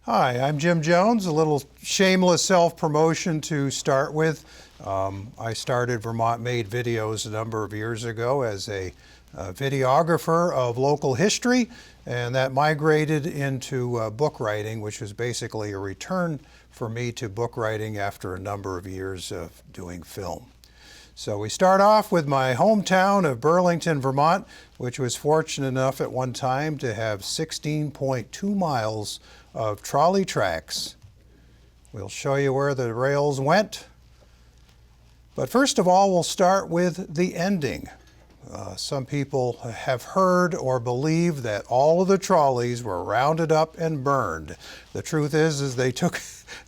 Hi, I'm Jim Jones. A little shameless self-promotion to start with. I started Vermont Made Videos a number of years ago as a videographer of local history, and that migrated into book writing, which was basically a return for me to book writing after a number of years of doing film. So we start off with my hometown of Burlington, Vermont, which was fortunate enough at one time to have 16.2 miles of trolley tracks. We'll show you where the rails went. But first of all, we'll start with the ending. Some people have heard or believe that all of the trolleys were rounded up and burned. The truth is they took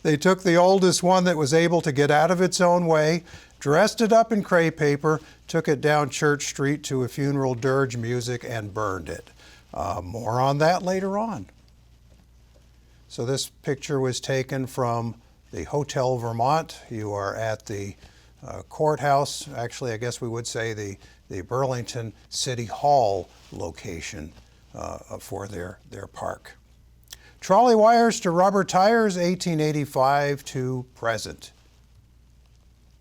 the oldest one that was able to get out of its own way, dressed it up in crepe paper, took it down Church Street to a funeral dirge music, and burned it. More on that later on. So this picture was taken from the Hotel Vermont. You are at the courthouse, actually I guess we would say the Burlington City Hall location for their park. Trolley wires to rubber tires, 1885 to present.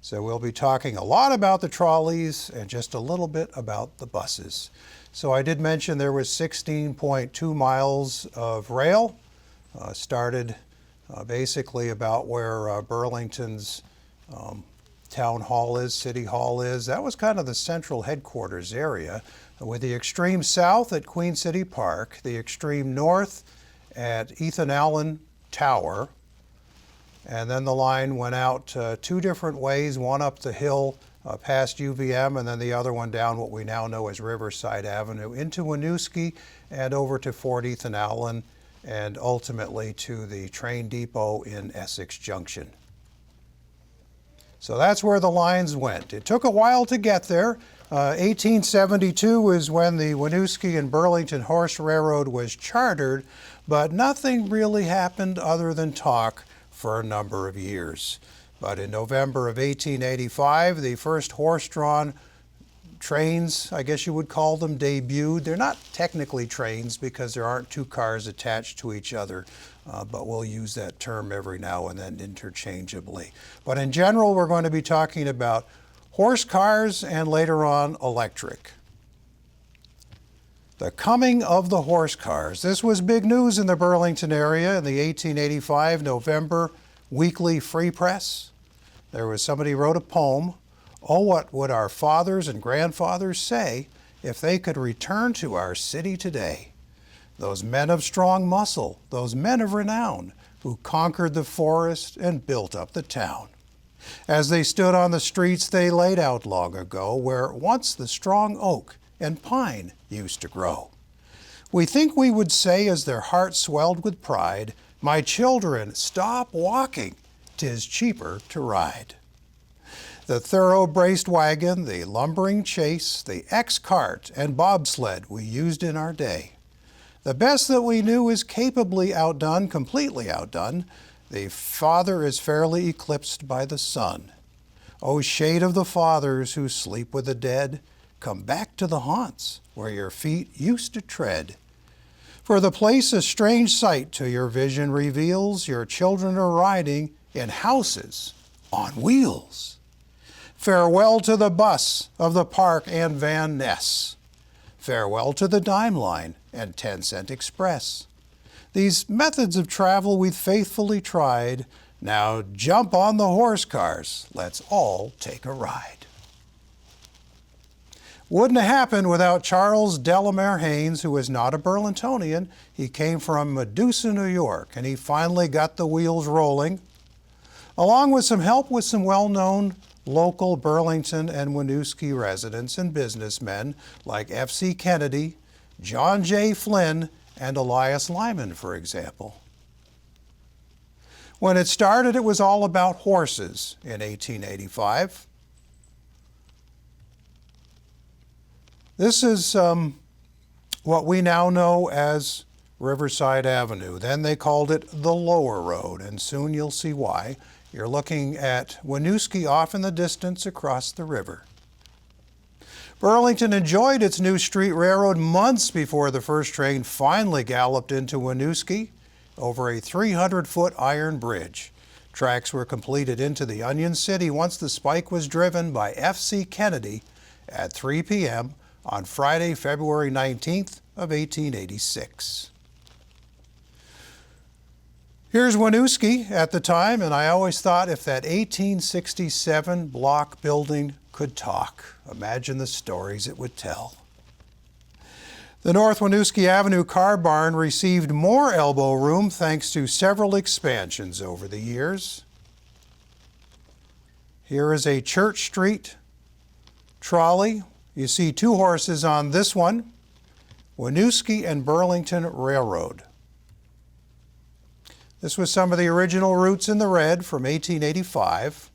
So we'll be talking a lot about the trolleys and just a little bit about the buses. So I did mention there was 16.2 miles of rail. Started basically about where Burlington's town hall is, city hall is. That was kind of the central headquarters area, with the extreme south at Queen City Park, the extreme north at Ethan Allen Tower, and then the line went out two different ways, one up the hill past UVM, and then the other one down what we now know as Riverside Avenue into Winooski and over to Fort Ethan Allen, and ultimately to the train depot in Essex Junction. So that's where the lines went. It took a while to get there. 1872 is when the Winooski and Burlington Horse Railroad was chartered, but nothing really happened other than talk for a number of years. But in November of 1885, the first horse-drawn trains, I guess you would call them, debuted. They're not technically trains because there aren't two cars attached to each other, but we'll use that term every now and then interchangeably. But in general, we're going to be talking about horse cars and later on electric. The coming of the horse cars. This was big news in the Burlington area in the 1885 November Weekly Free Press. There was somebody wrote a poem. Oh, what would our fathers and grandfathers say if they could return to our city today? Those men of strong muscle, those men of renown, who conquered the forest and built up the town. As they stood on the streets they laid out long ago, where once the strong oak and pine used to grow. We think we would say as their hearts swelled with pride, my children, stop walking, 'tis cheaper to ride. The thorough-braced wagon, the lumbering chaise, the X-cart and bobsled we used in our day. The best that we knew is capably outdone, completely outdone. The father is fairly eclipsed by the son. O shade of the fathers who sleep with the dead, come back to the haunts where your feet used to tread. For the place a strange sight to your vision reveals, your children are riding in houses on wheels. Farewell to the bus of the Park and Van Ness. Farewell to the dime line and 10-cent express. These methods of travel we've faithfully tried. Now jump on the horse cars. Let's all take a ride. Wouldn't have happened without Charles Delamere Haynes, who was not a Burlingtonian. He came from Medusa, New York, and he finally got the wheels rolling, along with some help with some well-known local Burlington and Winooski residents and businessmen like F.C. Kennedy, John J. Flynn, and Elias Lyman, for example. When it started, it was all about horses in 1885. This is what we now know as Riverside Avenue. Then they called it the Lower Road, and soon you'll see why. You're looking at Winooski off in the distance across the river. Burlington enjoyed its new street railroad months before the first train finally galloped into Winooski. over a 300-foot iron bridge. Tracks were completed into the Onion City once the spike was driven by F.C. Kennedy at 3 p.m. on Friday, February 19th of 1886. Here's Winooski at the time, and I always thought if that 1867 block building could talk, imagine the stories it would tell. The North Winooski Avenue car barn received more elbow room thanks to several expansions over the years. Here is a Church Street trolley. You see two horses on this one, Winooski and Burlington Railroad. This was some of the original routes in the red from 1885.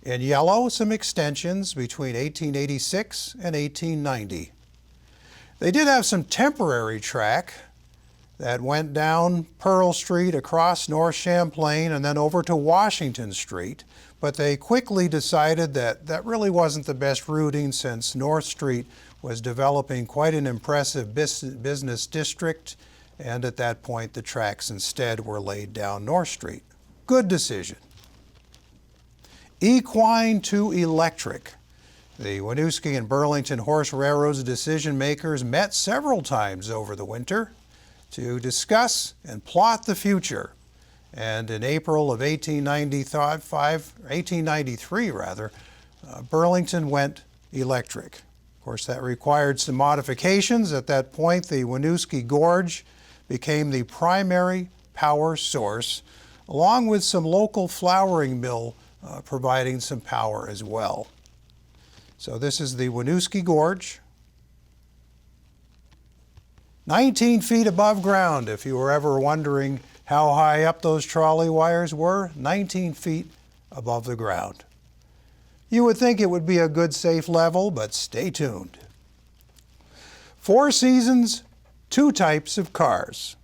In yellow, some extensions between 1886 and 1890. They did have some temporary track that went down Pearl Street, across North Champlain, and then over to Washington Street. But they quickly decided that that really wasn't the best routing, since North Street was developing quite an impressive business district, and at that point the tracks instead were laid down North Street. Good decision. Equine to electric. The Winooski and Burlington Horse Railroad's decision makers met several times over the winter to discuss and plot the future. And in April of 1893, Burlington went electric. Of course, that required some modifications. At that point, the Winooski Gorge became the primary power source, along with some local flouring mill providing some power as well. So this is the Winooski Gorge. 19 feet above ground, if you were ever wondering how high up those trolley wires were, 19 feet above the ground. You would think it would be a good safe level, but stay tuned. Four seasons, two types of cars.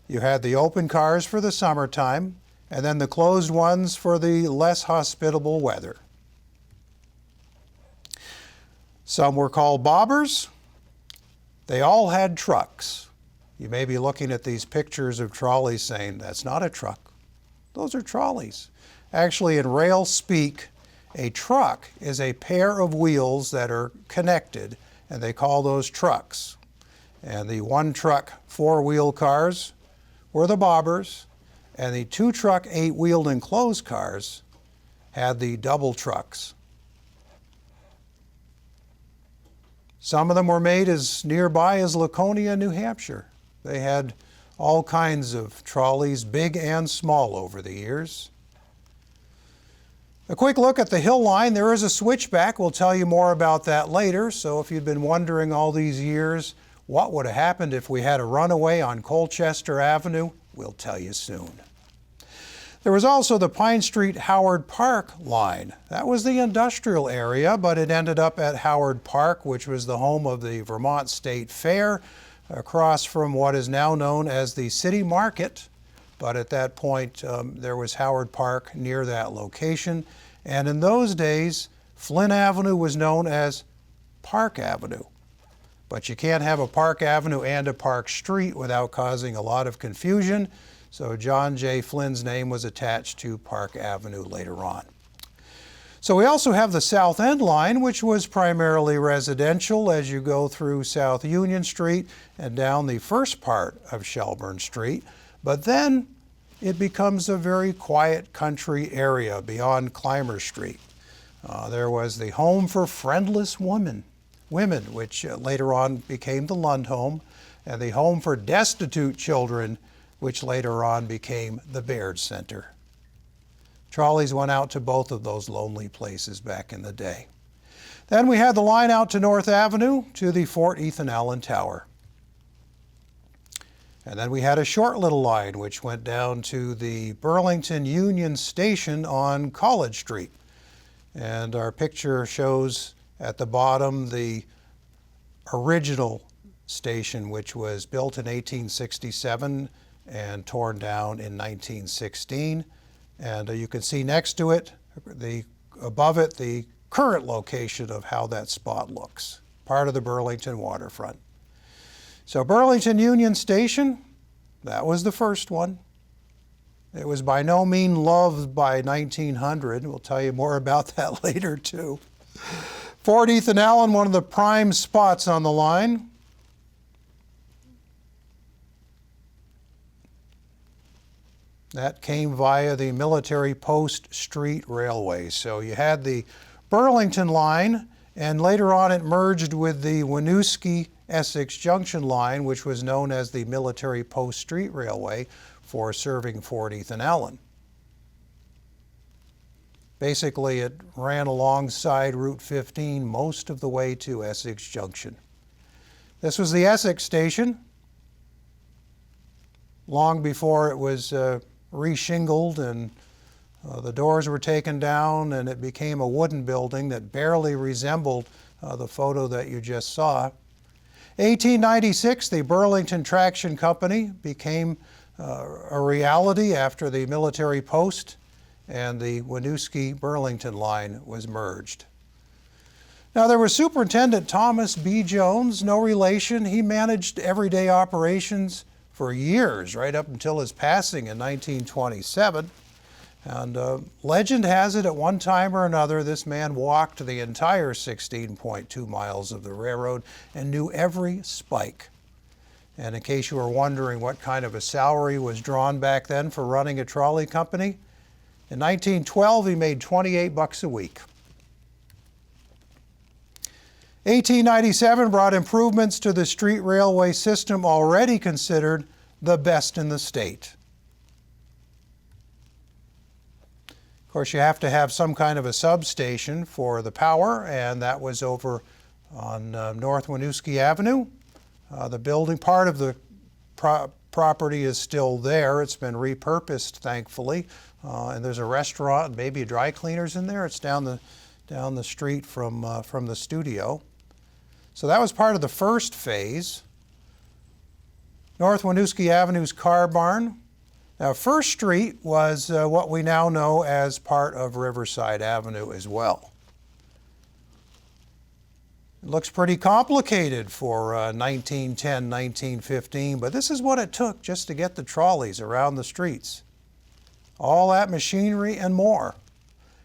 You had the open cars for the summertime, and then the closed ones for the less hospitable weather. Some were called bobbers. They all had trucks. You may be looking at these pictures of trolleys saying, that's not a truck. Those are trolleys. Actually, in rail speak, a truck is a pair of wheels that are connected, and they call those trucks. And the one truck, four-wheel cars were the bobbers, and the two truck, eight-wheeled enclosed cars had the double trucks. Some of them were made as nearby as Laconia, New Hampshire. They had all kinds of trolleys, big and small, over the years. A quick look at the hill line. There is a switchback. We'll tell you more about that later. So if you've been wondering all these years what would have happened if we had a runaway on Colchester Avenue, we'll tell you soon. There was also the Pine Street Howard Park line. That was the industrial area, but it ended up at Howard Park, which was the home of the Vermont State Fair, across from what is now known as the City Market. But at that point, there was Howard Park near that location. And in those days, Flynn Avenue was known as Park Avenue. But you can't have a Park Avenue and a Park Street without causing a lot of confusion. So John J. Flynn's name was attached to Park Avenue later on. So we also have the South End line, which was primarily residential as you go through South Union Street and down the first part of Shelburne Street. But then it becomes a very quiet country area beyond Clymer Street. There was the Home for Friendless Women, which later on became the Lund Home, and the Home for Destitute Children, which later on became the Baird Center. Trolleys went out to both of those lonely places back in the day. Then we had the line out to North Avenue to the Fort Ethan Allen Tower. And then we had a short little line which went down to the Burlington Union Station on College Street. And our picture shows at the bottom the original station, which was built in 1867 and torn down in 1916. And you can see next to it, above it, the current location of how that spot looks, part of the Burlington waterfront. So Burlington Union Station, that was the first one. It was by no means loved by 1900. We'll tell you more about that later too. 40th and Allen, one of the prime spots on the line. That came via the Military Post Street Railway. So you had the Burlington line, and later on it merged with the Winooski-Essex Junction line, which was known as the Military Post Street Railway, for serving 40th and Allen. Basically, it ran alongside Route 15 most of the way to Essex Junction. This was the Essex station, long before it was reshingled and the doors were taken down and it became a wooden building that barely resembled the photo that you just saw. 1896, the Burlington Traction Company became a reality after the Military Post and the Winooski-Burlington line was merged. Now there was Superintendent Thomas B. Jones, no relation. He managed everyday operations for years, right up until his passing in 1927. And legend has it, at one time or another, this man walked the entire 16.2 miles of the railroad and knew every spike. And in case you were wondering what kind of a salary was drawn back then for running a trolley company, in 1912 he made $28 a week. 1897 brought improvements to the street railway system, already considered the best in the state. Of course, you have to have some kind of a substation for the power, and that was over on North Winooski Avenue. The building, part of the property is still there. It's been repurposed, thankfully, and there's a restaurant, maybe dry cleaners in there. It's down the street from the studio. So that was part of the first phase. North Winooski Avenue's car barn. Now, First Street was what we now know as part of Riverside Avenue as well. It looks pretty complicated for 1910, 1915, but this is what it took just to get the trolleys around the streets. All that machinery and more,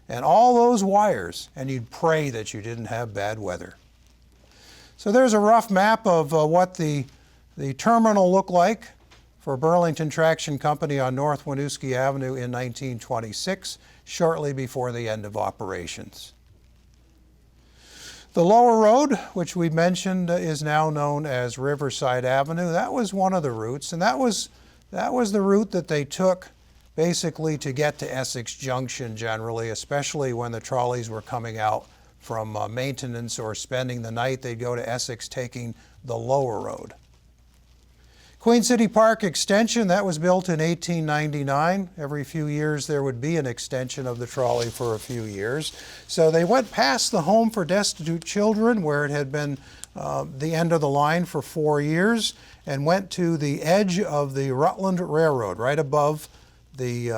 and all those wires, and you'd pray that you didn't have bad weather. So there's a rough map of what the terminal looked like for Burlington Traction Company on North Winooski Avenue in 1926, shortly before the end of operations. The lower road, which we mentioned, is now known as Riverside Avenue. That was one of the routes, and that was the route that they took basically to get to Essex Junction generally, especially when the trolleys were coming out from maintenance or spending the night. They'd go to Essex taking the lower road. Queen City Park Extension, that was built in 1899. Every few years there would be an extension of the trolley for a few years. So they went past the Home for Destitute Children, where it had been the end of the line for 4 years, and went to the edge of the Rutland Railroad, right above the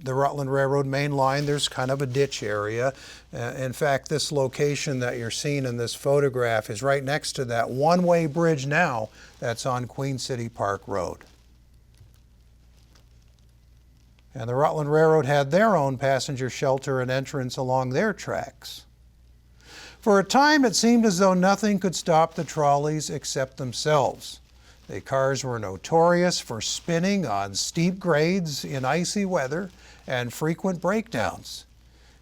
Rutland Railroad main line. There's kind of a ditch area. In fact, this location that you're seeing in this photograph is right next to that one-way bridge now that's on Queen City Park Road. And the Rutland Railroad had their own passenger shelter and entrance along their tracks. For a time, it seemed as though nothing could stop the trolleys except themselves. The cars were notorious for spinning on steep grades in icy weather and frequent breakdowns.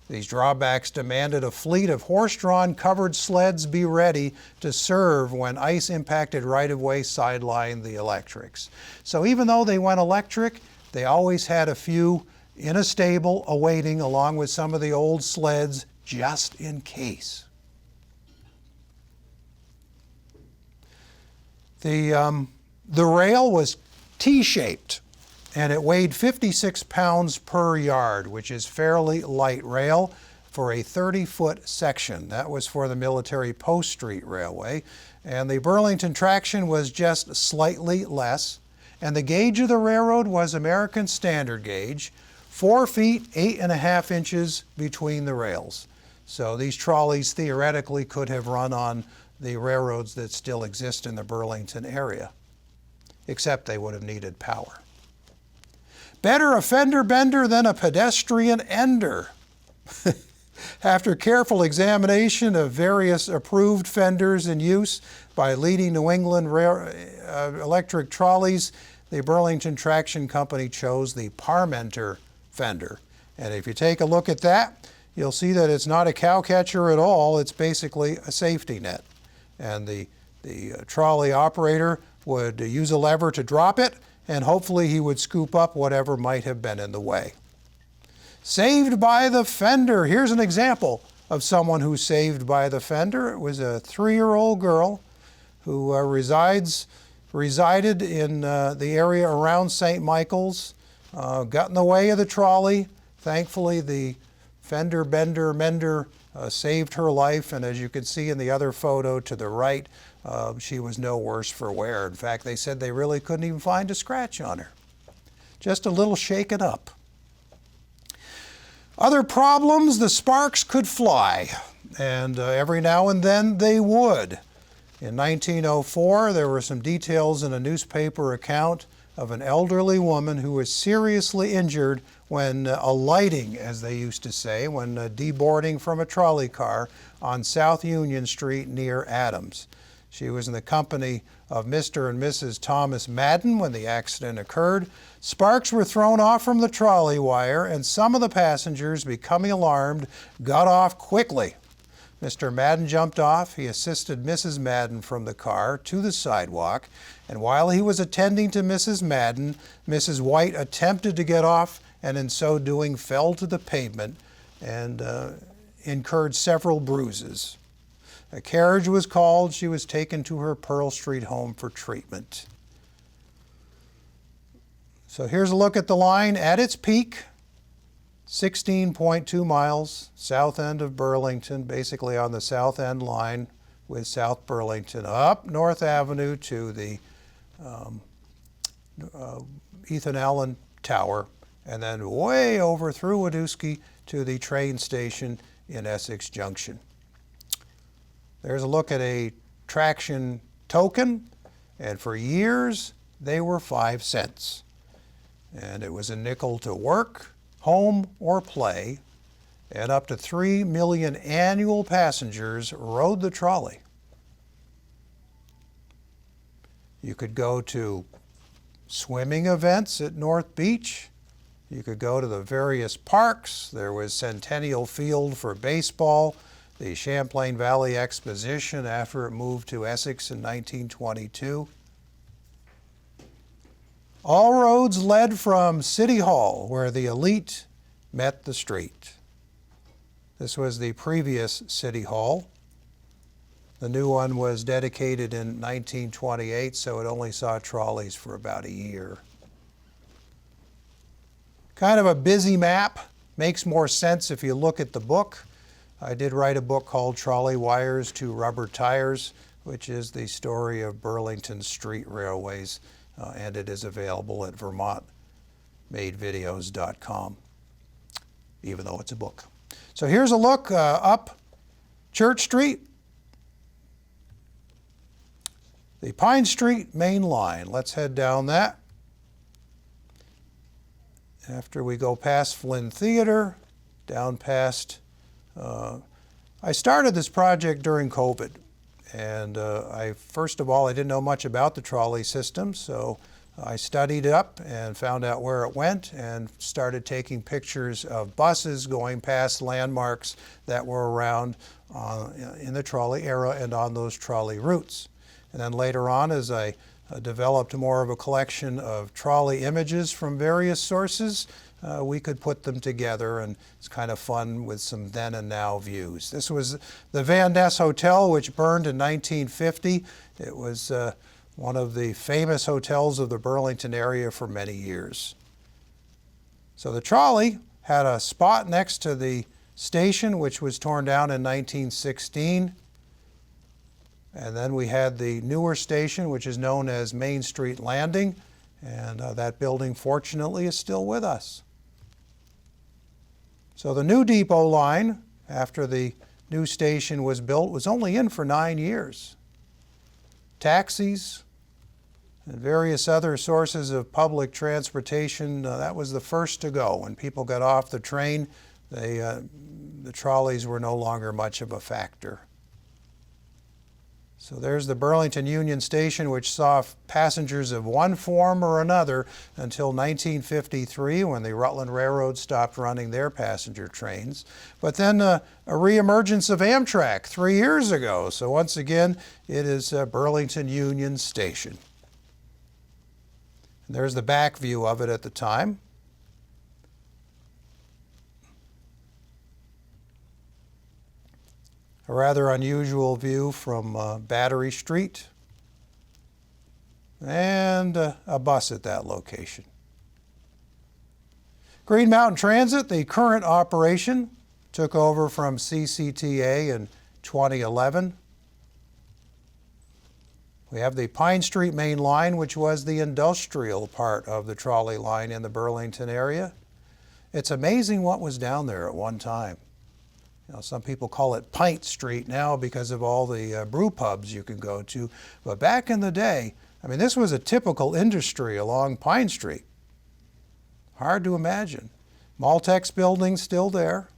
These drawbacks demanded a fleet of horse-drawn covered sleds be ready to serve when ice-impacted right-of-way sidelined the electrics. So even though they went electric, they always had a few in a stable awaiting along with some of the old sleds just in case. The rail was T-shaped, and it weighed 56 pounds per yard, which is fairly light rail for a 30-foot section. That was for the Military Post Street Railway. And the Burlington traction was just slightly less. And the gauge of the railroad was American Standard Gauge, 4 feet, 8.5 inches between the rails. So these trolleys theoretically could have run on the railroads that still exist in the Burlington area, except they would have needed power. Better a fender bender than a pedestrian ender. After careful examination of various approved fenders in use by leading New England electric trolleys, the Burlington Traction Company chose the Parmenter fender. And if you take a look at that, you'll see that it's not a cow catcher at all. It's basically a safety net. And the trolley operator would use a lever to drop it, and hopefully he would scoop up whatever might have been in the way. Saved by the fender. Here's an example of someone who's saved by the fender. It was a 3-year-old girl who resided in the area around St. Michael's, got in the way of the trolley. Thankfully, the fender bender mender saved her life, and as you can see in the other photo to the right, she was no worse for wear. In fact, they said they really couldn't even find a scratch on her. Just a little shaken up. Other problems, the sparks could fly, and every now and then they would. In 1904, there were some details in a newspaper account of an elderly woman who was seriously injured when alighting, as they used to say, when deboarding from a trolley car on South Union Street near Adams. She was in the company of Mr. and Mrs. Thomas Madden when the accident occurred. Sparks were thrown off from the trolley wire, and some of the passengers, becoming alarmed, got off quickly. Mr. Madden jumped off. He assisted Mrs. Madden from the car to the sidewalk, and while he was attending to Mrs. Madden, Mrs. White attempted to get off, and in so doing fell to the pavement and incurred several bruises. A carriage was called. She was taken to her Pearl Street home for treatment. So here's a look at the line at its peak, 16.2 miles, south end of Burlington, basically on the south end line with South Burlington, up North Avenue to the Ethan Allen Tower, and then way over through Wadusky to the train station in Essex Junction. There's a look at a traction token, and for years they were 5 cents. And it was a nickel to work, home, or play, and up to 3 million annual passengers rode the trolley. You could go to swimming events at North Beach. You could go to the various parks. There was Centennial Field for baseball, the Champlain Valley Exposition after it moved to Essex in 1922. All roads led from City Hall, where the elite met the street. This was the previous City Hall. The new one was dedicated in 1928, so it only saw trolleys for about a year. Kind of a busy map. Makes more sense if you look at the book. I did write a book called Trolley Wires to Rubber Tires, which is the story of Burlington street railways, and it is available at vermontmadevideos.com, even though it's a book. So here's a look up Church Street, the Pine Street main line. Let's head down that. After we go past Flynn Theater, down past I started this project during COVID, and first of all, I didn't know much about the trolley system, so I studied up and found out where it went and started taking pictures of buses going past landmarks that were around in the trolley era and on those trolley routes. And then later on, as I developed more of a collection of trolley images from various sources, we could put them together, and it's kind of fun with some then and now views. This was the Van Ness Hotel, which burned in 1950. It was one of the famous hotels of the Burlington area for many years. So the trolley had a spot next to the station, which was torn down in 1916. And then we had the newer station, which is known as Main Street Landing, and that building, fortunately, is still with us. So the new depot line, after the new station was built, was only in for 9 years. Taxis, and various other sources of public transportation. That was the first to go. When people got off the train, the trolleys were no longer much of a factor. So there's the Burlington Union Station, which saw passengers of one form or another until 1953, when the Rutland Railroad stopped running their passenger trains. But then a reemergence of Amtrak 3 years ago. So once again, it is Burlington Union Station. And there's the back view of it at the time. A rather unusual view from Battery Street, and a bus at that location. Green Mountain Transit, the current operation, took over from CCTA in 2011. We have the Pine Street main line, which was the industrial part of the trolley line in the Burlington area. It's amazing what was down there at one time. You know, some people call it Pint Street now because of all the brew pubs you can go to. But back in the day, I mean, this was a typical industry along Pine Street. Hard to imagine. Maltex building still there.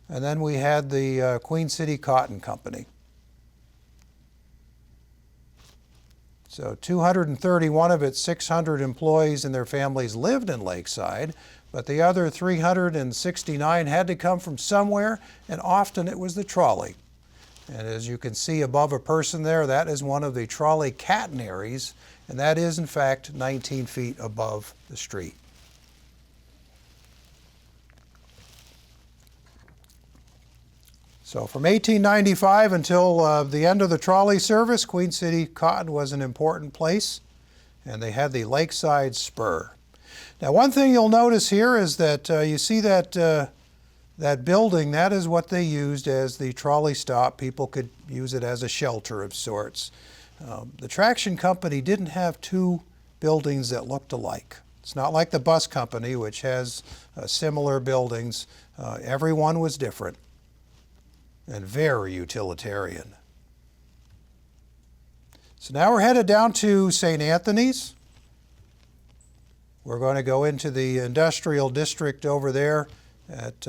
And then we had the Queen City Cotton Company. So 231 of its 600 employees and their families lived in Lakeside, but the other 369 had to come from somewhere, and often it was the trolley. And as you can see above a person there, that is one of the trolley catenaries, and that is in fact 19 feet above the street. So from 1895 until the end of the trolley service, Queen City Cotton was an important place, and they had the Lakeside Spur. Now, one thing you'll notice here is that you see that building. That is what they used as the trolley stop. People could use it as a shelter of sorts. The traction company didn't have two buildings that looked alike. It's not like the bus company, which has similar buildings. Every one was different and very utilitarian. So now we're headed down to St. Anthony's. We're going to go into the industrial district over there at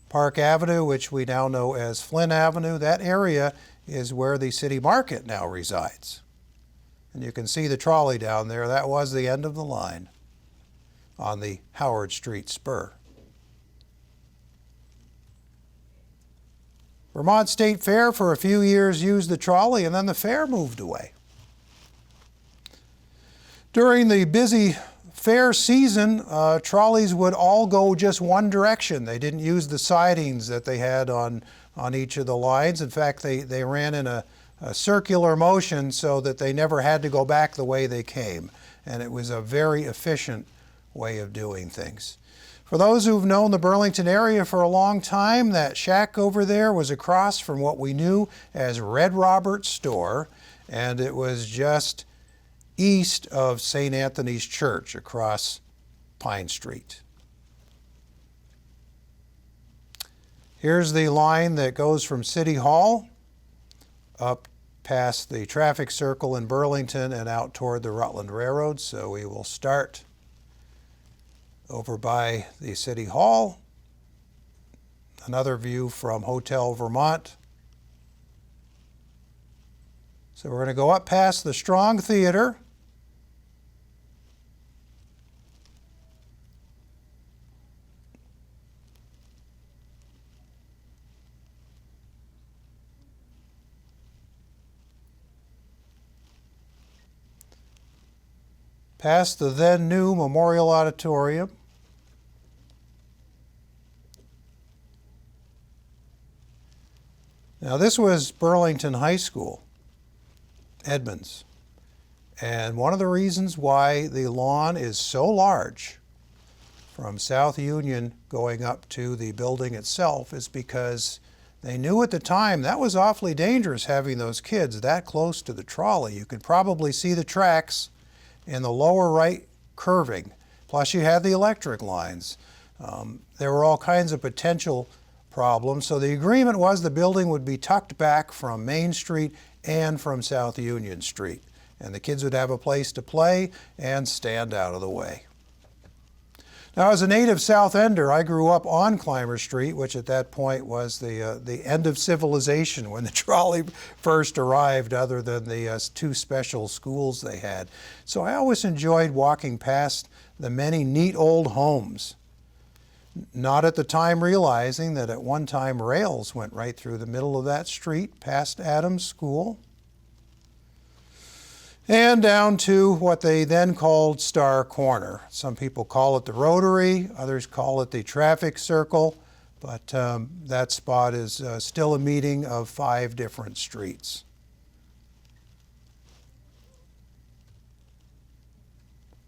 Park Avenue, which we now know as Flynn Avenue. That area is where the city market now resides. And you can see the trolley down there. That was the end of the line on the Howard Street Spur. Vermont State Fair for a few years used the trolley, and then the fair moved away. During the busy fair season, trolleys would all go just one direction. They didn't use the sidings that they had on each of the lines. In fact, they ran in a circular motion so that they never had to go back the way they came. And it was a very efficient way of doing things. For those who've known the Burlington area for a long time, that shack over there was across from what we knew as Red Robert's store, and it was just east of St. Anthony's Church across Pine Street. Here's the line that goes from City Hall up past the traffic circle in Burlington and out toward the Rutland Railroad. So we will start over by the City Hall. Another view from Hotel Vermont. So we're going to go up past the Strong Theater. Past the then new Memorial Auditorium. Now this was Burlington High School, Edmonds. And one of the reasons why the lawn is so large from South Union going up to the building itself is because they knew at the time that was awfully dangerous having those kids that close to the trolley. You could probably see the tracks in the lower right curving. Plus you had the electric lines. There were all kinds of potential problems. So the agreement was the building would be tucked back from Main Street and from South Union Street. And the kids would have a place to play and stand out of the way. Now, as a native South Ender, I grew up on Clymer Street, which at that point was the end of civilization when the trolley first arrived, other than the two special schools they had. So I always enjoyed walking past the many neat old homes, not at the time realizing that at one time rails went right through the middle of that street past Adams School and down to what they then called Star Corner. Some people call it the Rotary, others call it the traffic circle, but that spot is still a meeting of 5 different streets.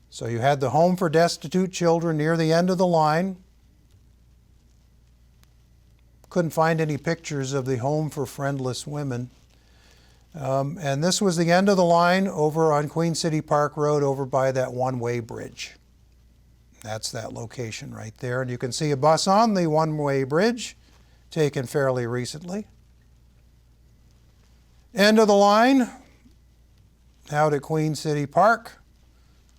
So you had the home for destitute children near the end of the line. Couldn't find any pictures of the home for friendless women. And this was the end of the line over on Queen City Park Road, over by that one-way bridge. That's that location right there. And you can see a bus on the one-way bridge, taken fairly recently. End of the line, out at Queen City Park,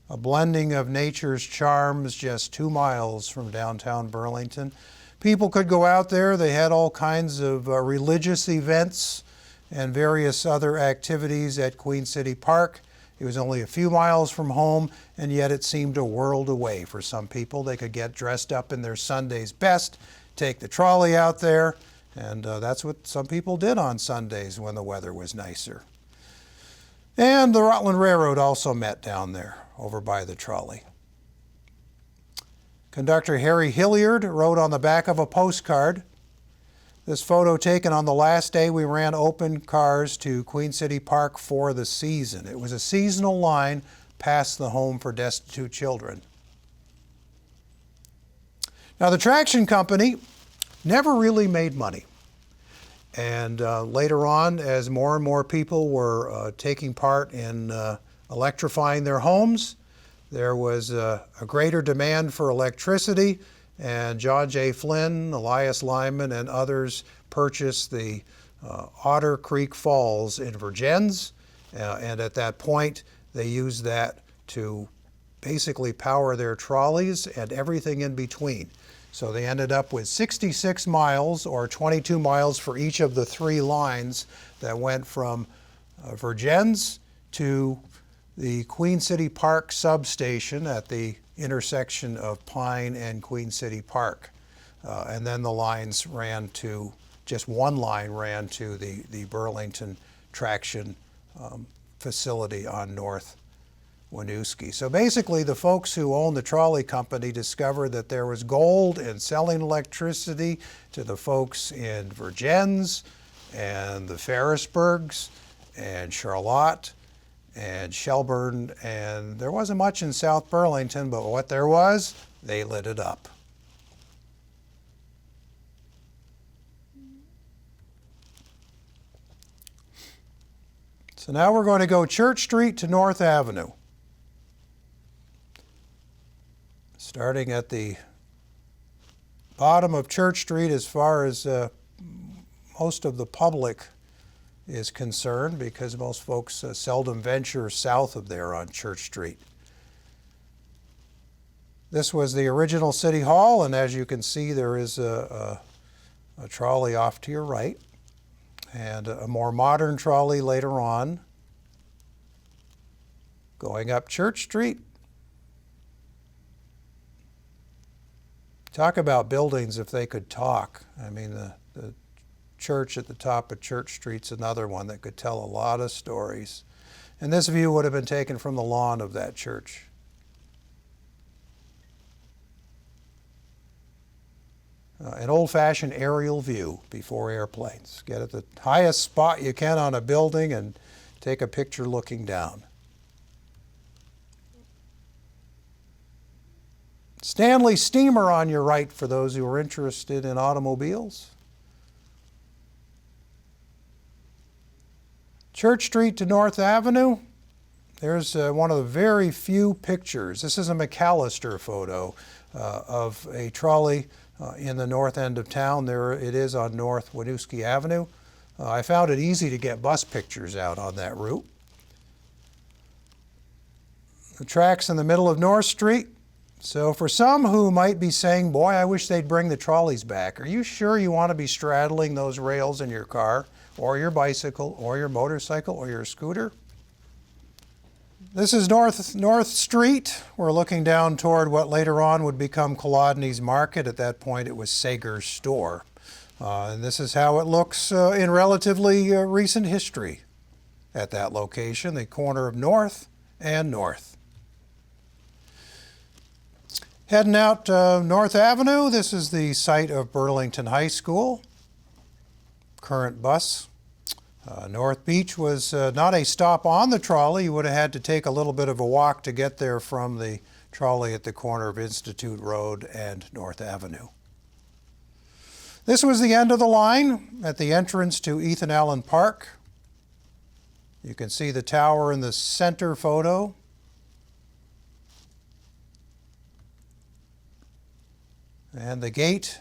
a blending of nature's charms just 2 miles from downtown Burlington. People could go out there. They had all kinds of religious events and various other activities at Queen City Park. It was only a few miles from home, and yet it seemed a world away for some people. They could get dressed up in their Sunday's best, take the trolley out there, and that's what some people did on Sundays when the weather was nicer. And the Rutland Railroad also met down there, over by the trolley. Conductor Harry Hilliard wrote on the back of a postcard, this photo taken on the last day we ran open cars to Queen City Park for the season. It was a seasonal line past the home for destitute children. Now, the traction company never really made money. And later on, as more and more people were taking part in electrifying their homes, there was a greater demand for electricity, and John J. Flynn, Elias Lyman, and others purchased the Otter Creek Falls in Vergennes, and at that point they used that to basically power their trolleys and everything in between. So they ended up with 66 miles, or 22 miles for each of the 3 lines that went from Vergennes to the Queen City Park substation at the intersection of Pine and Queen City Park. And then the lines ran to, just one line ran to the Burlington traction facility on North Winooski. So basically, the folks who owned the trolley company discovered that there was gold in selling electricity to the folks in Vergennes and the Ferrisburgs and Charlotte and Shelburne, and there wasn't much in South Burlington, but what there was, they lit it up. So now we're going to go Church Street to North Avenue. Starting at the bottom of Church Street as far as most of the public is concerned, because most folks seldom venture south of there on Church Street. This was the original City Hall, and as you can see, there is a trolley off to your right, and a more modern trolley later on going up Church Street. Talk about buildings if they could talk. I mean, the church at the top of Church Street's another one that could tell a lot of stories. And this view would have been taken from the lawn of that church. An old-fashioned aerial view before airplanes. Get at the highest spot you can on a building and take a picture looking down. Stanley Steamer on your right for those who are interested in automobiles. Church Street to North Avenue. There's one of the very few pictures. This is a McAllister photo of a trolley in the north end of town. There it is on North Winooski Avenue. I found it easy to get bus pictures out on that route. The track's in the middle of North Street. So for some who might be saying, boy, I wish they'd bring the trolleys back, are you sure you want to be straddling those rails in your car, or your bicycle, or your motorcycle, or your scooter? This is North Street. We're looking down toward what later on would become Kolodny's Market. At that point, it was Sager's store. And this is how it looks in relatively recent history at that location, the corner of North and North. Heading out North Avenue, this is the site of Burlington High School. Current bus. North Beach was not a stop on the trolley. You would have had to take a little bit of a walk to get there from the trolley at the corner of Institute Road and North Avenue. This was the end of the line at the entrance to Ethan Allen Park. You can see the tower in the center photo. And the gate,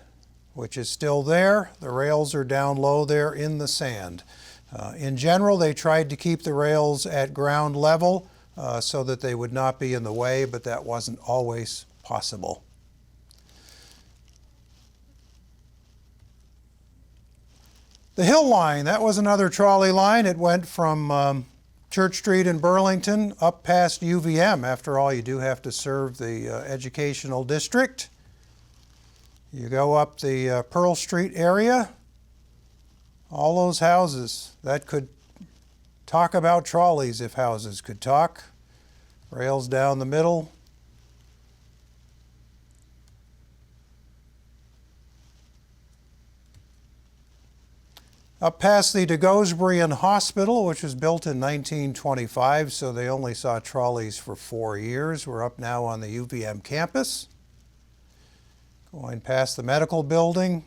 which is still there. The rails are down low there in the sand. In general, they tried to keep the rails at ground level so that they would not be in the way, but that wasn't always possible. The Hill Line, that was another trolley line. It went from Church Street in Burlington up past UVM. After all, you do have to serve the educational district. You go up the Pearl Street area, all those houses. That could talk about trolleys if houses could talk. Rails down the middle. Up past the Degosbrian Hospital, which was built in 1925, so they only saw trolleys for 4 years. We're up now on the UVM campus. Going past the medical building.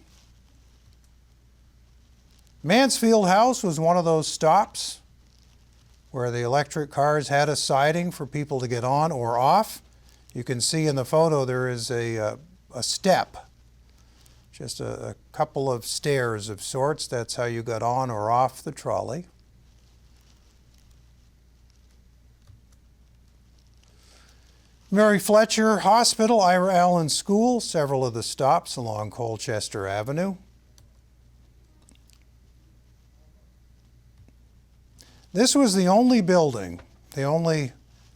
Mansfield House was one of those stops where the electric cars had a siding for people to get on or off. You can see in the photo there is a step, just a couple of stairs of sorts. That's how you got on or off the trolley. Mary Fletcher Hospital, Ira Allen School, several of the stops along Colchester Avenue. This was the only building, the only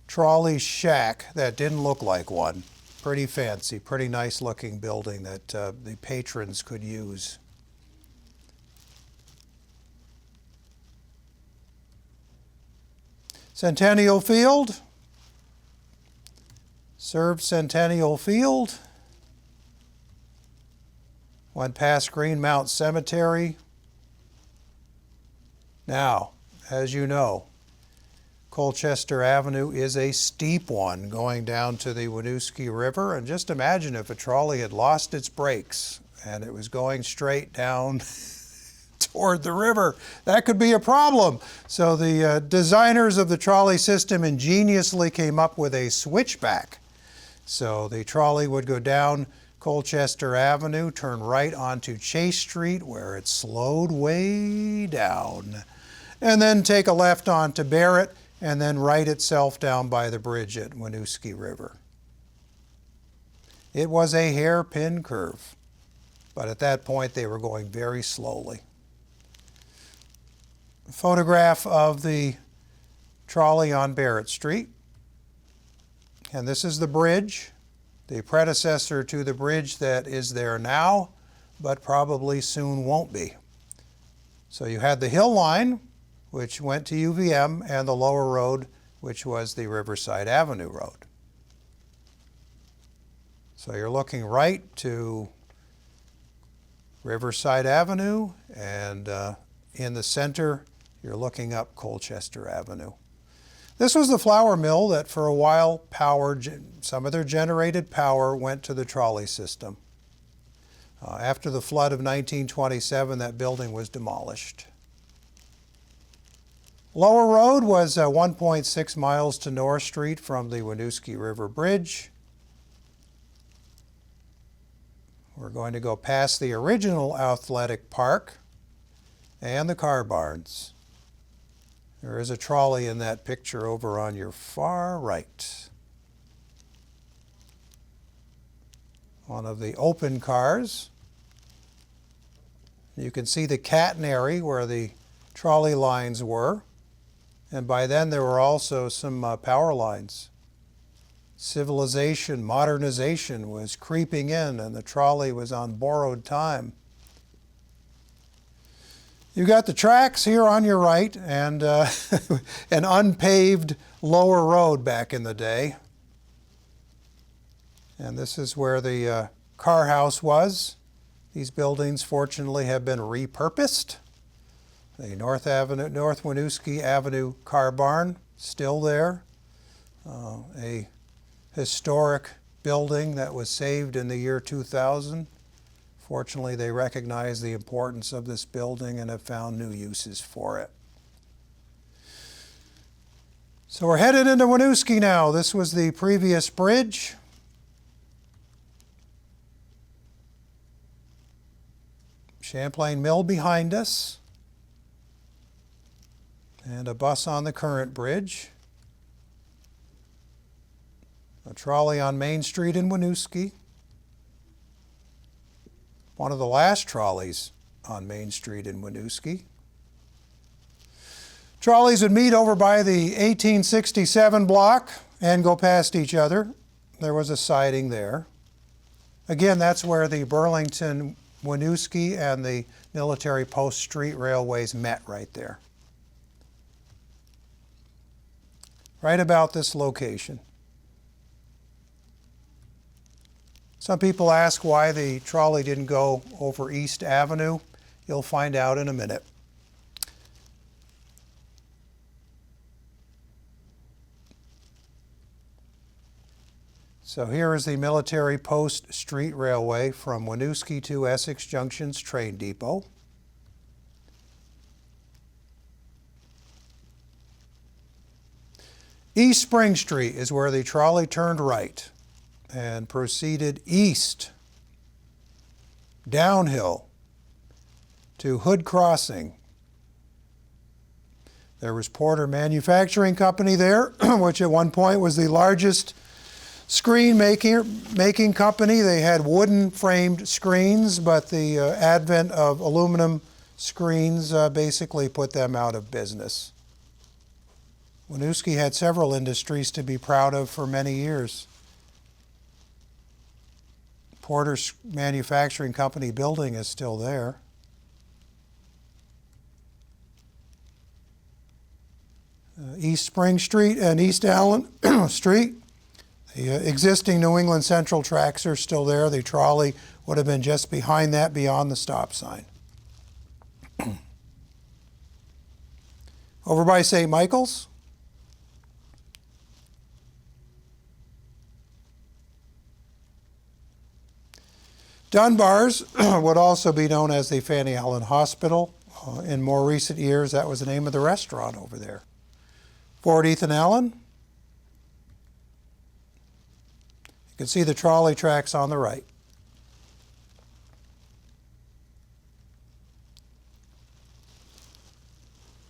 trolley shack that didn't look like one. Pretty fancy, pretty nice looking building that the patrons could use. Centennial Field. Served Centennial Field, went past Greenmount Cemetery. Now, as you know, Colchester Avenue is a steep one going down to the Winooski River, and just imagine if a trolley had lost its brakes and it was going straight down toward the river. That could be a problem. So the designers of the trolley system ingeniously came up with a switchback. So the trolley would go down Colchester Avenue, turn right onto Chase Street where it slowed way down, and then take a left onto Barrett and then right itself down by the bridge at Winooski River. It was a hairpin curve, but at that point they were going very slowly. A photograph of the trolley on Barrett Street. And this is the bridge, the predecessor to the bridge that is there now, but probably soon won't be. So you had the Hill Line, which went to UVM, and the lower road, which was the Riverside Avenue Road. So you're looking right to Riverside Avenue, and in the center, you're looking up Colchester Avenue. This was the flour mill that for a while powered, some of their generated power went to the trolley system. After the flood of 1927, that building was demolished. Lower Road was 1.6 miles to North Street from the Winooski River Bridge. We're going to go past the original athletic park and the car barns. There is a trolley in that picture over on your far right. One of the open cars. You can see the catenary where the trolley lines were. And by then there were also some power lines. Civilization, modernization was creeping in, and the trolley was on borrowed time. You've got the tracks here on your right and an unpaved lower road back in the day. And this is where the car house was. These buildings, fortunately, have been repurposed. The North Winooski Avenue car barn, still there. A historic building that was saved in the year 2000. Fortunately, they recognize the importance of this building and have found new uses for it. So we're headed into Winooski now. This was the previous bridge. Champlain Mill behind us. And a bus on the current bridge. A trolley on Main Street in Winooski. One of the last trolleys on Main Street in Winooski. Trolleys would meet over by the 1867 block and go past each other. There was a siding there. Again, that's where the Burlington, Winooski, and the Military Post Street Railways met right there. Right about this location. Some people ask why the trolley didn't go over East Avenue. You'll find out in a minute. So here is the Military Post Street Railway from Winooski to Essex Junction's train depot. East Spring Street is where the trolley turned right and proceeded east, downhill, to Hood Crossing. There was Porter Manufacturing Company there, which at one point was the largest screen making company. They had wooden framed screens, but the advent of aluminum screens basically put them out of business. Winooski had several industries to be proud of for many years. Porter's Manufacturing Company building is still there. East Spring Street and East Allen Street. The existing New England Central tracks are still there. The trolley would have been just behind that, beyond the stop sign. Over by St. Michael's. Dunbar's would also be known as the Fanny Allen Hospital. In more recent years, that was the name of the restaurant over there. Fort Ethan Allen. You can see the trolley tracks on the right.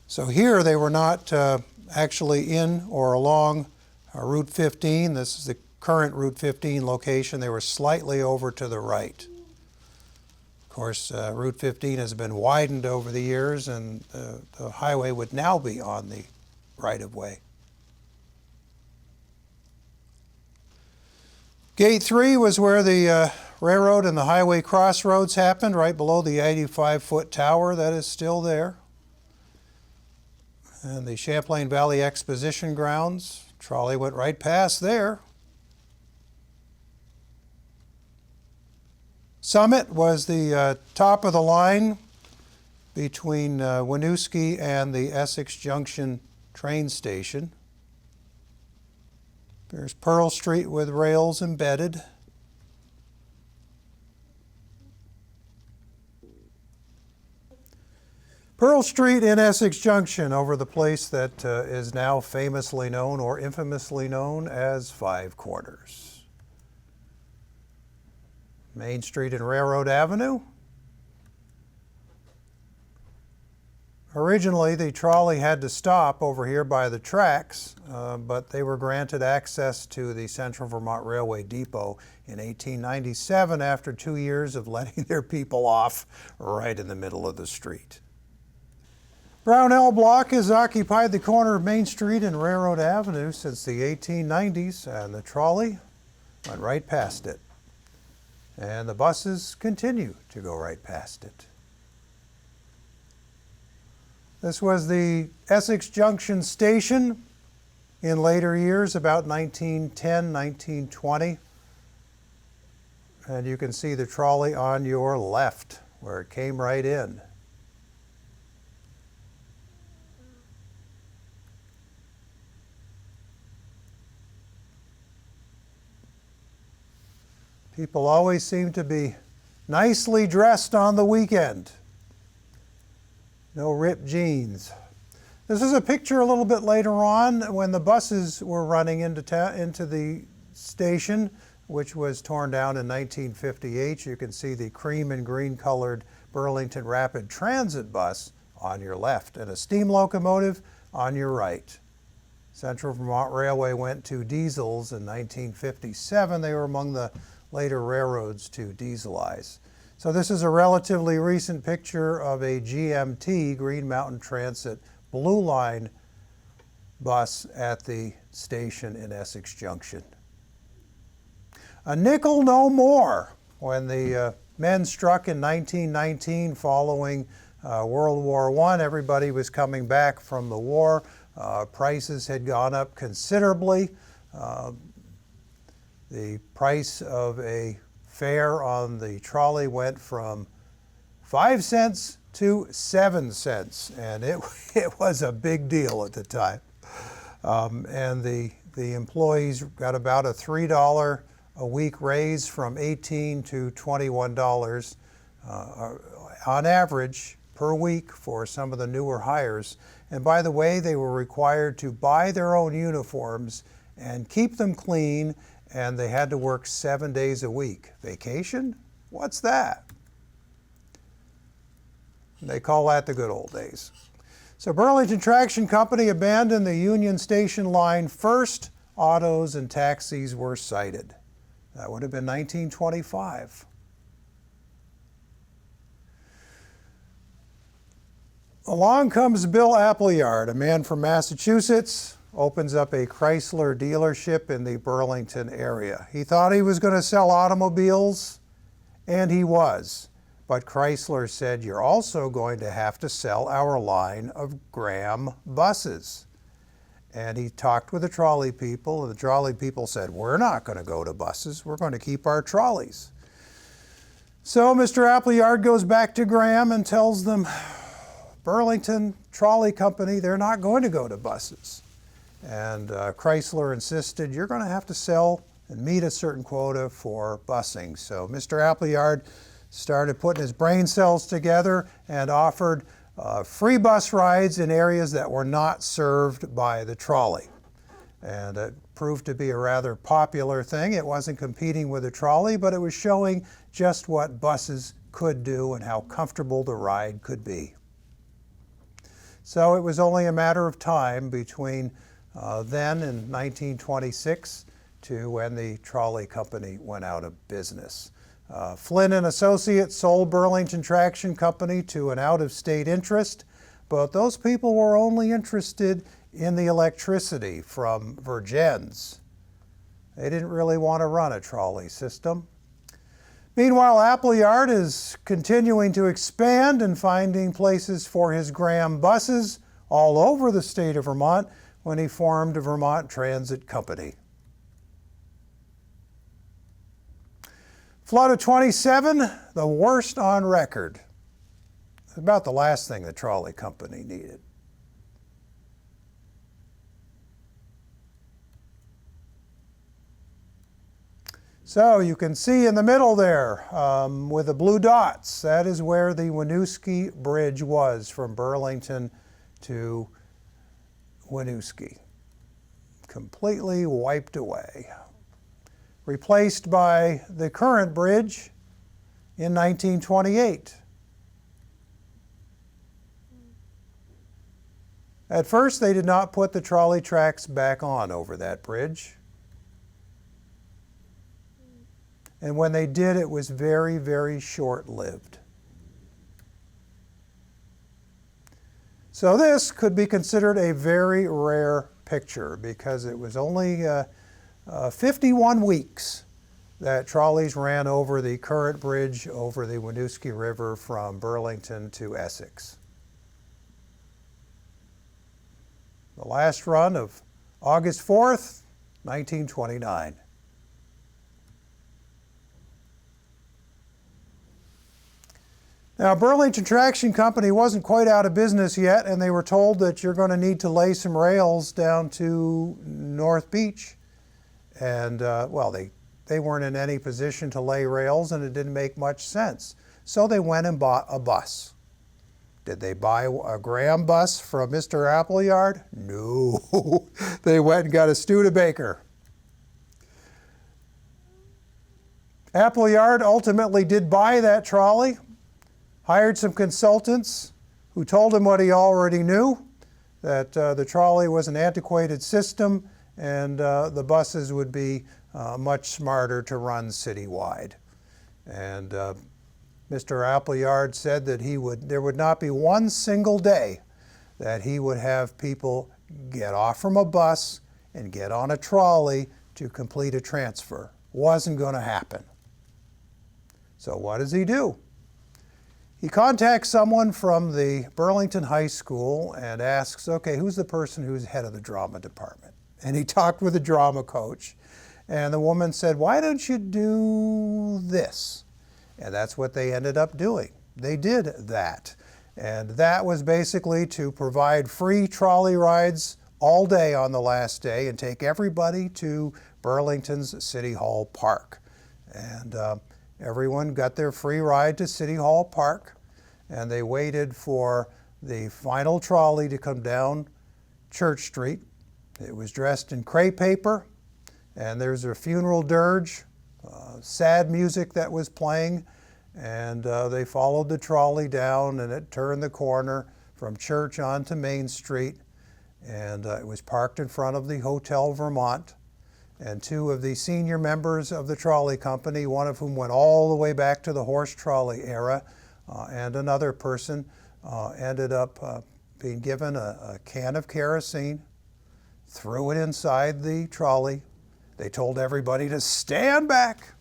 So here they were not actually in or along Route 15. This is the current Route 15 location. They were slightly over to the right. Of course, Route 15 has been widened over the years, and the highway would now be on the right-of-way. Gate 3 was where the railroad and the highway crossroads happened, right below the 85-foot tower that is still there. And the Champlain Valley Exposition Grounds. Trolley went right past there. Summit was the top of the line between Winooski and the Essex Junction train station. There's Pearl Street with rails embedded. Pearl Street in Essex Junction, over the place that is now famously known or infamously known as Five Corners. Main Street and Railroad Avenue. Originally, the trolley had to stop over here by the tracks, but they were granted access to the Central Vermont Railway Depot in 1897 after 2 years of letting their people off right in the middle of the street. Brownell Block has occupied the corner of Main Street and Railroad Avenue since the 1890s, and the trolley went right past it. And the buses continue to go right past it. This was the Essex Junction station in later years, about 1910, 1920. And you can see the trolley on your left, where it came right in. People always seem to be nicely dressed on the weekend. No ripped jeans. This is a picture a little bit later on when the buses were running into the station, which was torn down in 1958. You can see the cream and green colored Burlington Rapid Transit bus on your left and a steam locomotive on your right. Central Vermont Railway went to diesels in 1957. They were among the later railroads to dieselize. So this is a relatively recent picture of a GMT, Green Mountain Transit Blue Line bus at the station in Essex Junction. A nickel no more. When the men struck in 1919 following World War I, everybody was coming back from the war. Prices had gone up considerably. The price of a fare on the trolley went from 5 cents to 7 cents, and it was a big deal at the time. And the employees got about a $3 a week raise from $18 to $21 on average per week for some of the newer hires. And by the way, they were required to buy their own uniforms and keep them clean, and they had to work 7 days a week. Vacation? What's that? They call that the good old days. So Burlington Traction Company abandoned the Union Station line first. Autos and taxis were sighted. That would have been 1925. Along comes Bill Appleyard, a man from Massachusetts, opens up a Chrysler dealership in the Burlington area. He thought he was going to sell automobiles, and he was. But Chrysler said, you're also going to have to sell our line of Graham buses. And he talked with the trolley people, and the trolley people said, we're not going to go to buses, we're going to keep our trolleys. So Mr. Appleyard goes back to Graham and tells them, Burlington Trolley Company, they're not going to go to buses. And Chrysler insisted, you're going to have to sell and meet a certain quota for busing. So Mr. Appleyard started putting his brain cells together and offered free bus rides in areas that were not served by the trolley. And it proved to be a rather popular thing. It wasn't competing with the trolley, but it was showing just what buses could do and how comfortable the ride could be. So it was only a matter of time between then in 1926 to when the trolley company went out of business. Flynn and Associates sold Burlington Traction Company to an out-of-state interest, but those people were only interested in the electricity from Virgins. They didn't really want to run a trolley system. Meanwhile, Appleyard is continuing to expand and finding places for his Graham buses all over the state of Vermont when he formed a Vermont Transit Company. Flood of 27, the worst on record. It's about the last thing the trolley company needed. So you can see in the middle there with the blue dots, that is where the Winooski Bridge was from Burlington to Winooski. Completely wiped away. Replaced by the current bridge in 1928. At first, they did not put the trolley tracks back on over that bridge. And when they did, it was very, very short-lived. So this could be considered a very rare picture because it was only 51 weeks that trolleys ran over the current bridge over the Winooski River from Burlington to Essex. The last run of August 4th, 1929. Now, Burlington Traction Company wasn't quite out of business yet, and they were told that you're going to need to lay some rails down to North Beach. And, well, they weren't in any position to lay rails, and it didn't make much sense. So they went and bought a bus. Did they buy a Graham bus from Mr. Appleyard? No. They went and got a Studebaker. Appleyard ultimately did buy that trolley, hired some consultants who told him what he already knew, that the trolley was an antiquated system and the buses would be much smarter to run citywide. And Mr. Appleyard said that there would not be one single day that he would have people get off from a bus and get on a trolley to complete a transfer. Wasn't going to happen. So what does he do? He contacts someone from the Burlington High School and asks, okay, who's the person who's head of the drama department? And he talked with the drama coach, and the woman said, why don't you do this? And that's what they ended up doing. They did that. And that was basically to provide free trolley rides all day on the last day and take everybody to Burlington's City Hall Park. And everyone got their free ride to City Hall Park, and they waited for the final trolley to come down Church Street. It was dressed in crepe paper, and there's a funeral dirge, sad music that was playing, and they followed the trolley down, and it turned the corner from Church onto Main Street, and it was parked in front of the Hotel Vermont. And two of the senior members of the trolley company, one of whom went all the way back to the horse trolley era, and another person ended up being given a can of kerosene, threw it inside the trolley. They told everybody to stand back.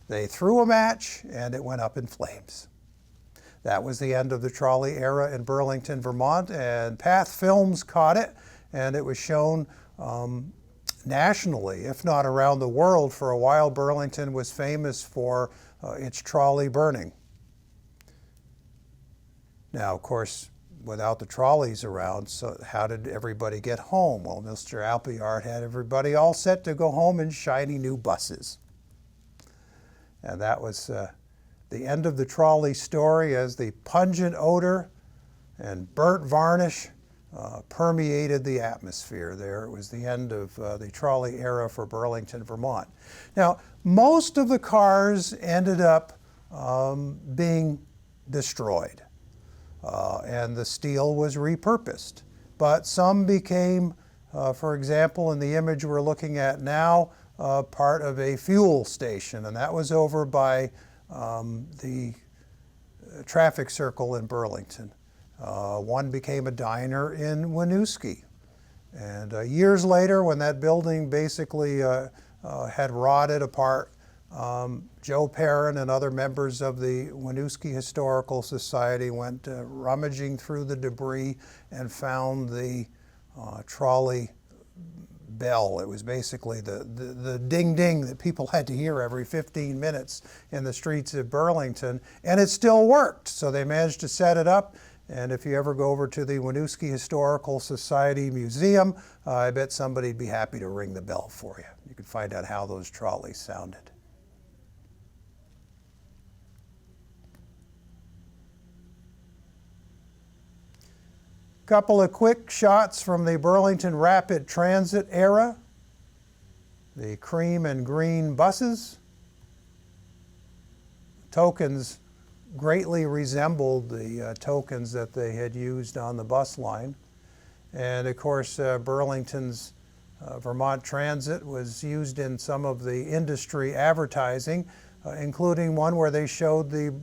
They threw a match, and it went up in flames. That was the end of the trolley era in Burlington, Vermont, and Path Films caught it, and it was shown nationally, if not around the world. For a while, Burlington was famous for its trolley burning. Now, of course, without the trolleys around, so how did everybody get home? Well, Mr. Appleyard had everybody all set to go home in shiny new buses. And that was the end of the trolley story, as the pungent odor and burnt varnish permeated the atmosphere there. It was the end of the trolley era for Burlington, Vermont. Now, most of the cars ended up being destroyed, and the steel was repurposed. But some became, for example, in the image we're looking at now, part of a fuel station, and that was over by the traffic circle in Burlington. One became a diner in Winooski. And years later, when that building basically had rotted apart, Joe Perrin and other members of the Winooski Historical Society went rummaging through the debris and found the trolley bell. It was basically the ding-ding that people had to hear every 15 minutes in the streets of Burlington, and it still worked. So they managed to set it up. And if you ever go over to the Winooski Historical Society Museum, I bet somebody'd be happy to ring the bell for you. You can find out how those trolleys sounded. Couple of quick shots from the Burlington Rapid Transit era. The cream and green buses. Tokens greatly resembled the tokens that they had used on the bus line. And of course, Burlington's Vermont Transit was used in some of the industry advertising, including one where they showed the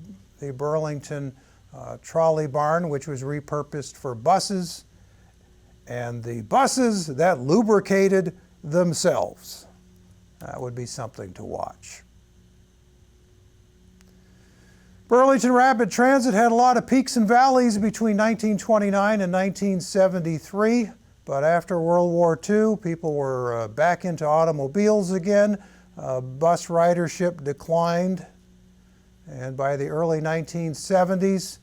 Burlington trolley barn, which was repurposed for buses, and the buses that lubricated themselves. That would be something to watch. Burlington Rapid Transit had a lot of peaks and valleys between 1929 and 1973, but after World War II, people were back into automobiles again. Bus ridership declined, and by the early 1970s,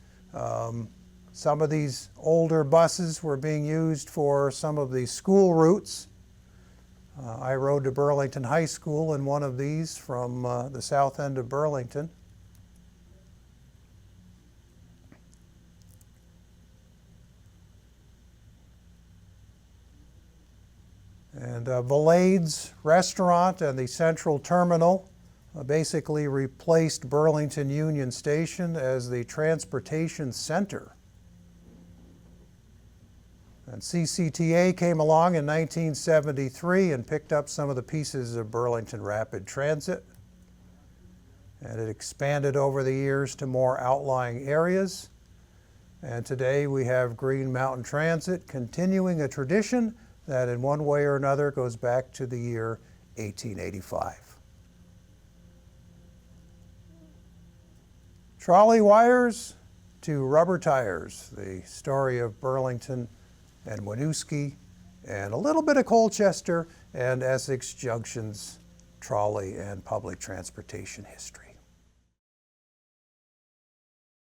some of these older buses were being used for some of the school routes. I rode to Burlington High School in one of these from the south end of Burlington. And Valade's restaurant and the Central Terminal basically replaced Burlington Union Station as the transportation center. And CCTA came along in 1973 and picked up some of the pieces of Burlington Rapid Transit. And it expanded over the years to more outlying areas. And today we have Green Mountain Transit continuing a tradition that in one way or another goes back to the year 1885. Trolley wires to rubber tires, the story of Burlington and Winooski, and a little bit of Colchester and Essex Junction's trolley and public transportation history.